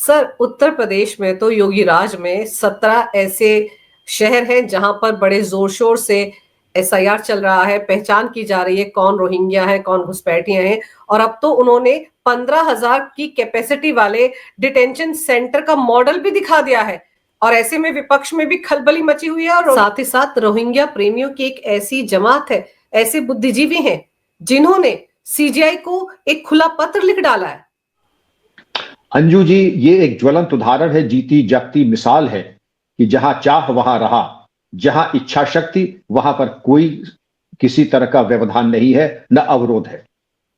Sir, Uttar Pradesh में तो योगी राज में 17 ऐसे शहर हैं जहां पर बड़े जोर-शोर से एसआईआर चल रहा है, पहचान की जा रही है कौन रोहिंग्या है, कौन घुसपैठिए हैं और अब तो उन्होंने 15,000 की कैपेसिटी वाले डिटेंशन सेंटर का मॉडल भी दिखा दिया है और ऐसे में विपक्ष में भी खलबली मची हुई है और साथ ही साथ रोहिंग्या प्रेमियों की एक ऐसी जमात है, ऐसे बुद्धिजीवी हैं, जिन्होंने सीजेआई को एक खुला पत्र लिख डाला है। अंजू जी, ये एक ज्वलंत उदाहरण है, जीती जागती मिसाल है कि जहां चाह वहां रहा, जहां इच्छा शक्ति वहां पर कोई किसी तरह का व्यवधान नहीं है, न अवरोध है।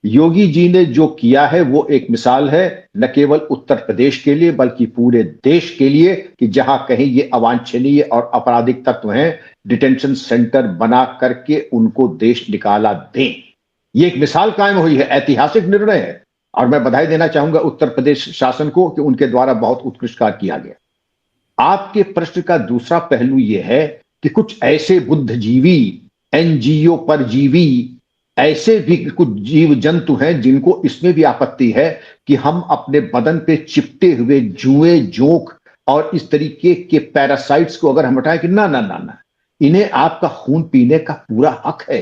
योगी जी ने जो किया है वो एक मिसाल है, न केवल उत्तर प्रदेश के लिए बल्कि पूरे देश के लिए, कि जहां कहीं ये अवांछनीय और आपराधिक तत्व हैं, डिटेंशन सेंटर बना करके उनको देश निकाला दें। ये एक मिसाल कायम हुई है, ऐतिहासिक निर्णय है और मैं बधाई देना चाहूंगा उत्तर प्रदेश शासन को कि उनके द्वारा बहुत उत्कृष्ट कार्य किया गया। आपके प्रश्न का दूसरा पहलू यह है कि कुछ ऐसे बुद्धिजीवी, एनजीओ परजीवी, ऐसे भी कुछ जीव जंतु हैं जिनको इसमें भी आपत्ति है कि हम अपने बदन पे चिपटे हुए जुएं, जोंक और इस तरीके के पैरासाइट्स को अगर हम हटाएं कि ना ना ना ना, इन्हें आपका खून पीने का पूरा हक है,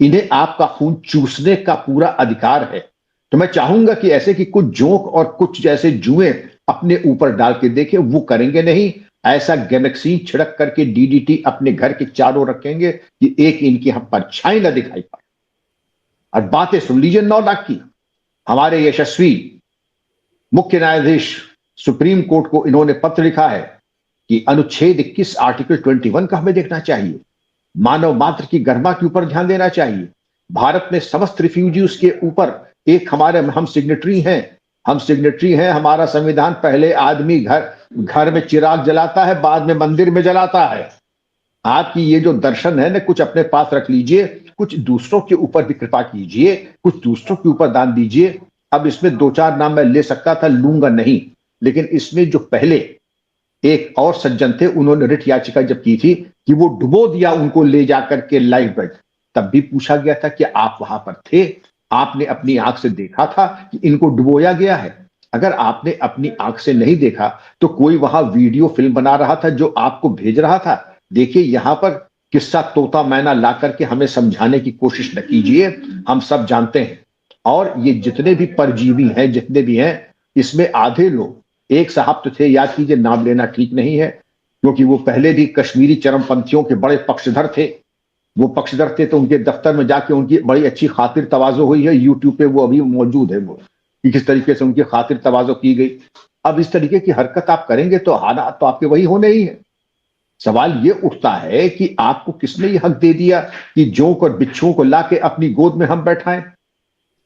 इन्हें आपका खून चूसने का पूरा अधिकार है। तो मैं चाहूंगा कि ऐसे कि कुछ जोंक और कुछ जैसे जुएं अपने ऊपर डाल के देखें, वो करेंगे नहीं। ऐसा गैमेक्सीन छिड़क करके डीडीटी अपने घर के चारों रखेंगे कि एक इनकी हम परछाई न दिखाई पाए। और बातें सुन लीजिए 9 लाख की। हमारे यशस्वी मुख्य न्यायाधीश सुप्रीम कोर्ट को इन्होंने पत्र लिखा है कि अनुच्छेद 21 आर्टिकल 21 का हमें देखना चाहिए, मानव मात्र की गरिमा के ऊपर ध्यान देना चाहिए। भारत में समस्त रिफ्यूजीज के ऊपर एक हमारे हम सिग्नेटरी हैं। हमारा संविधान पहले आदमी घर में चिराग जलाता है, बाद में मंदिर में जलाता है। आपकी ये जो दर्शन है ना, कुछ अपने पास रख लीजिए, कुछ दूसरों के ऊपर भी कृपा कीजिए, कुछ दूसरों के ऊपर दान दीजिए। अब इसमें 2-4 नाम मैं ले सकता था, लूंगा नहीं, लेकिन इसमें जो पहले एक और सज्जन थे, उन्होंने रिट याचिका जब की थी कि वो डुबो दिया उनको ले जाकर के लाइफ बेड, तब भी पूछा गया था कि आप वहां पर थे, आपने अपनी आंख से देखा था कि इनको डुबोया गया है? अगर आपने अपनी आंख से नहीं देखा तो कोई वहां वीडियो फिल्म बना रहा था जो आपको भेज रहा था। देखिए, यहां पर किस्सा तोता मैना ला करके हमें समझाने की कोशिश न कीजिए, हम सब जानते हैं। और ये जितने भी परजीवी हैं, जितने भी हैं, इसमें आधे लोग, एक साहब तो थे, याद कीजिए, नाम लेना ठीक नहीं है क्योंकि वो पहले भी कश्मीरी चरमपंथियों के बड़े पक्षधर थे। वो पक्षधर थे तो उनके दफ्तर में जाके उनकी बड़ी अच्छी खातिर तवाज़ो हुई है, यूट्यूब पे वो अभी मौजूद है, वो कि किस तरीके से उनकी खातिर तवाज़ो की गई। अब इस तरीके की हरकत आप करेंगे तो हालात तो आपके वही होने ही है। सवाल ये उठता है कि आपको किसने ये हक दे दिया कि जोंक और बिच्छुओं को लाके अपनी गोद में हम बैठाएं?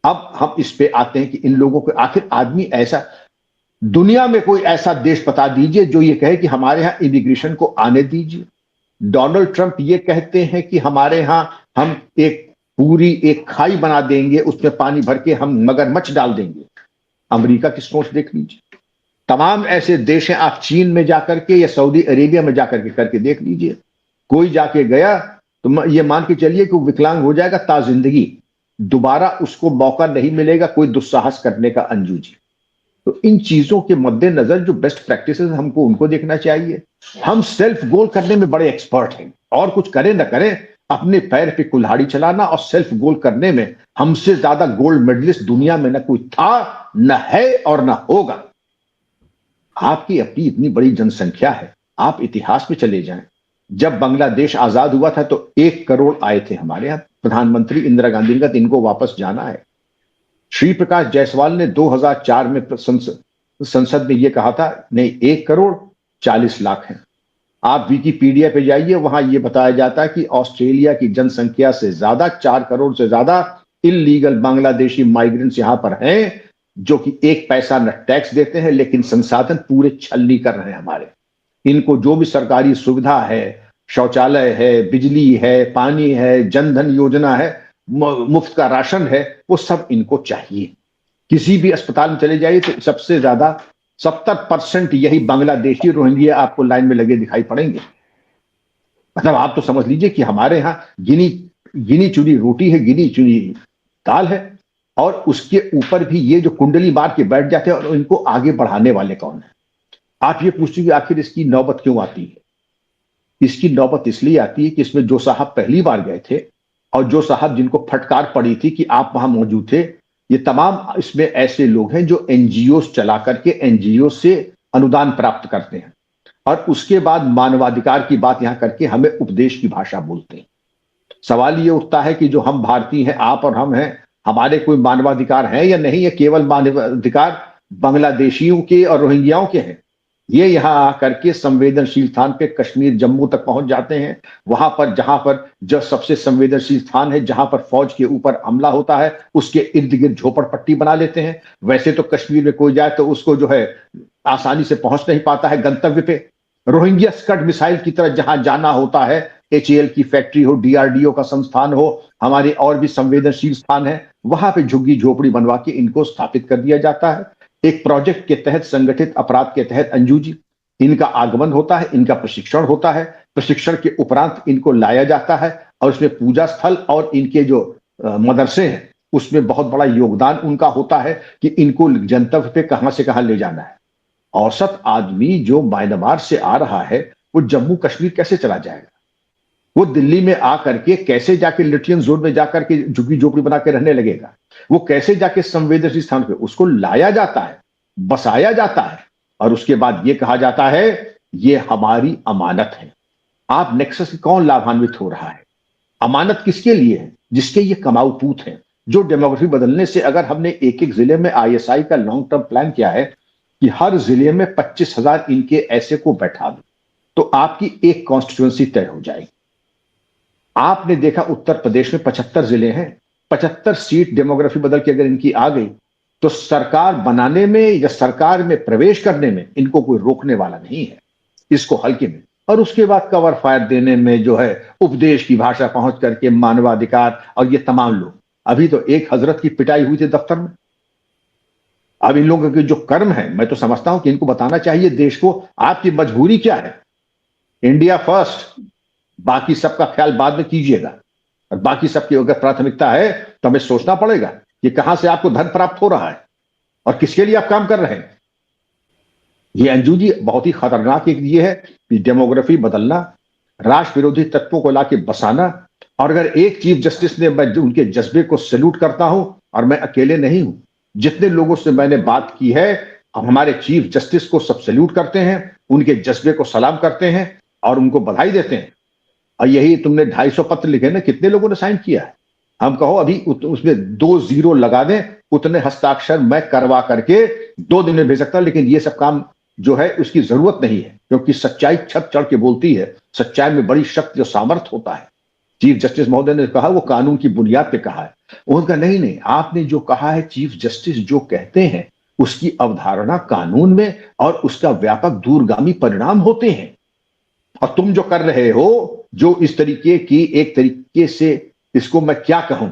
अब हम इस पे आते हैं कि इन लोगों को आखिर आदमी ऐसा, दुनिया में कोई ऐसा देश बता दीजिए जो ये कहे कि हमारे यहां इमिग्रेशन को आने दीजिए। डोनाल्ड ट्रंप ये कहते हैं कि हमारे यहां हम एक खाई बना देंगे, उसमें पानी भर के हम मगरमच्छ डाल देंगे। अमेरिका की सोच देख लीजिए, तमाम ऐसे देश हैं, आप चीन में जाकर के या सऊदी अरेबिया में जाकर के करके देख लीजिए। कोई जाके गया तो ये मान के चलिए कि वो विकलांग हो जाएगा ताजिंदगी, दोबारा उसको मौका नहीं मिलेगा कोई दुस्साहस करने का। अंजू जी, तो इन चीजों के मद्देनजर जो बेस्ट प्रैक्टिसेस हमको उनको देखना चाहिए। हम सेल्फ गोल करने में बड़े एक्सपर्ट हैं, और कुछ करें ना करें, अपने पैर पे कुल्हाड़ी चलाना और सेल्फ गोल करने में हमसे ज्यादा गोल्ड मेडलिस्ट दुनिया में न कोई था, न है और न होगा। आपकी अपनी इतनी बड़ी जनसंख्या है, आप इतिहास में चले जाएं, जब बांग्लादेश आजाद हुआ था तो 1 करोड़ आए थे हमारे यहां। प्रधानमंत्री इंदिरा गांधी का इनको वापस जाना है। श्री प्रकाश जायसवाल ने 2004 में संसद में यह कहा था, नहीं 1 करोड़ 40 लाख हैं। आप विकिपीडिया पे जाइए, वहां यह बताया जाता है कि ऑस्ट्रेलिया की जनसंख्या से ज्यादा, 4 करोड़ से ज्यादा इलीगल बांग्लादेशी माइग्रेंट्स यहां पर हैं, जो कि 1 पैसा न टैक्स देते हैं, लेकिन संसाधन पूरे छलनी कर रहे हैं हमारे। इनको जो भी सरकारी सुविधा है, शौचालय है, बिजली है, पानी है, जनधन योजना है, मुफ्त का राशन है, वो सब इनको चाहिए। किसी भी अस्पताल में चले जाइए तो सबसे ज्यादा 70% यही बांग्लादेशी रोहिंग्या आपको लाइन में लगे दिखाई पड़ेंगे। मतलब आप तो समझ लीजिए कि हमारे यहाँ गिनी चुनी रोटी है, गिनी चुनी दाल है, और उसके ऊपर भी ये जो कुंडली मार के बैठ जाते हैं, और इनको आगे बढ़ाने वाले कौन है? आप ये पूछिए कि आखिर इसकी नौबत क्यों आती है? इसकी नौबत इसलिए आती है कि इसमें जो साहब पहली बार गए थे और जो साहब जिनको फटकार पड़ी थी कि आप वहां मौजूद थे, ये तमाम इसमें ऐसे लोग हैं जो एनजीओ चला करके एनजीओ से अनुदान प्राप्त करते हैं और उसके बाद मानवाधिकार की बात यहां करके हमें उपदेश की भाषा बोलते हैं। सवाल ये उठता है कि जो हम भारतीय हैं, आप और हम हैं, हमारे कोई मानवाधिकार है या नहीं है? केवल मानवाधिकार बांग्लादेशियों के और रोहिंग्याओं के हैं। ये यहां आकर के संवेदनशील स्थान पे कश्मीर जम्मू तक पहुंच जाते हैं, वहां पर जहां पर जो सबसे संवेदनशील स्थान है, जहां पर फौज के ऊपर हमला होता है, उसके इर्द गिर्द झोपड़पट्टी बना लेते हैं। वैसे तो कश्मीर में कोई जाए तो उसको जो है आसानी से पहुंच नहीं पाता है गंतव्य पे। रोहिंग्या स्कड मिसाइल की तरह जहां जाना होता है, एचएएल की फैक्ट्री हो, डीआरडीओ का संस्थान हो, हमारे और भी संवेदनशील स्थान है, वहां पे झुग्गी झोपड़ी बनवा के इनको स्थापित कर दिया जाता है। एक प्रोजेक्ट के तहत, संगठित अपराध के तहत अंजू जी, इनका आगमन होता है, इनका प्रशिक्षण होता है, प्रशिक्षण के उपरांत इनको लाया जाता है और उसमें पूजा स्थल और इनके जो मदरसे हैं उसमें बहुत बड़ा योगदान उनका होता है कि इनको गंतव्य पे कहां से कहां ले जाना है। औसत आदमी जो म्यांमार से आ रहा है वो जम्मू कश्मीर कैसे चला जाएगा? वो दिल्ली में आकर के कैसे जाके लिटियन जोन में जाकर के झुग्गी झोपड़ी बना के रहने लगेगा? वो कैसे जाके संवेदनशील स्थान पे उसको लाया जाता है, बसाया जाता है और उसके बाद ये कहा जाता है ये हमारी अमानत है। आप नेक्सस से कौन लाभान्वित हो रहा है? अमानत किसके लिए है? जिसके ये कमाऊ पूत हैं। जो डेमोग्राफी बदलने से अगर हमने एक एक जिले में आईएसआई का लॉन्ग टर्म प्लान किया है कि हर जिले में 25,000 इनके ऐसे को बैठा दो तो आपकी एक कॉन्स्टिट्यूएंसी तय हो जाएगी। आपने देखा उत्तर प्रदेश में 75 जिले हैं, 75 सीट डेमोग्राफी बदल के अगर इनकी आ गई तो सरकार बनाने में या सरकार में प्रवेश करने में इनको कोई रोकने वाला नहीं है, इसको हल्के में। और उसके बाद कवर फायर देने में जो है उपदेश की भाषा पहुंच करके मानवाधिकार और ये तमाम लोग, अभी तो एक हजरत की पिटाई हुई थी दफ्तर में। अब इन लोगों के जो कर्म है, मैं तो समझता हूं कि इनको बताना चाहिए देश को आपकी मजबूरी क्या है। इंडिया फर्स्ट, बाकी सबका ख्याल बाद में कीजिएगा और बाकी सबकी अगर प्राथमिकता है तो हमें सोचना पड़ेगा कि कहां से आपको धन प्राप्त हो रहा है और किसके लिए आप काम कर रहे हैं। ये अंजू जी बहुत ही खतरनाक एक ये है कि डेमोग्राफी बदलना, राष्ट्र विरोधी तत्वों को लाके बसाना। और अगर एक चीफ जस्टिस ने, मैं उनके जज्बे को सैल्यूट करता हूं और मैं अकेले नहीं हूं, जितने लोगों से मैंने बात की है हमारे चीफ जस्टिस को सब सैल्यूट करते हैं, उनके जज्बे को सलाम करते हैं और उनको बधाई देते हैं। और यही तुमने 250 पत्र लिखे ना, कितने लोगों ने साइन किया है? हम कहो अभी उसमें 2 0 लगा दें, उतने हस्ताक्षर मैं करवा करके 2 दिन में भेज सकता, लेकिन ये सब काम जो है उसकी जरूरत नहीं है, क्योंकि सच्चाई छत चढ़ के बोलती है। सच्चाई में बड़ी शक्ति और सामर्थ्य होता है। चीफ जस्टिस महोदय ने कहा वो कानून की बुनियाद पे कहा है, उनका नहीं, आपने जो कहा है चीफ जस्टिस जो कहते हैं उसकी अवधारणा कानून में और उसका व्यापक दूरगामी परिणाम होते हैं। और तुम जो कर रहे हो, जो इस तरीके की, एक तरीके से इसको मैं क्या कहूं,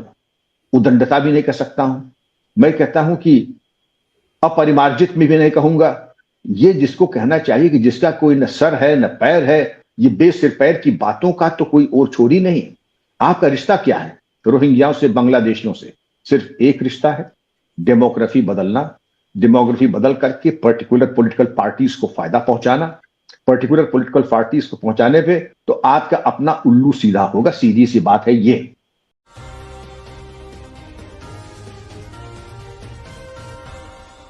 उदंडता भी नहीं कह सकता हूं, मैं कहता हूं कि अपरिमार्जित में भी नहीं कहूंगा। ये जिसको कहना चाहिए कि जिसका कोई न सर है न पैर है, ये बेसिर पैर की बातों का तो कोई और छोड़ ही नहीं। आपका रिश्ता क्या है रोहिंग्याओं से, बांग्लादेशियों से? सिर्फ एक रिश्ता है, डेमोग्राफी बदलना, डेमोग्राफी बदल करके पर्टिकुलर पॉलिटिकल पार्टीज को फायदा पहुंचाना। पर्टिकुलर पॉलिटिकल पार्टीज को पहुंचाने पे तो आपका अपना उल्लू सीधा होगा, सीधी सी बात है ये।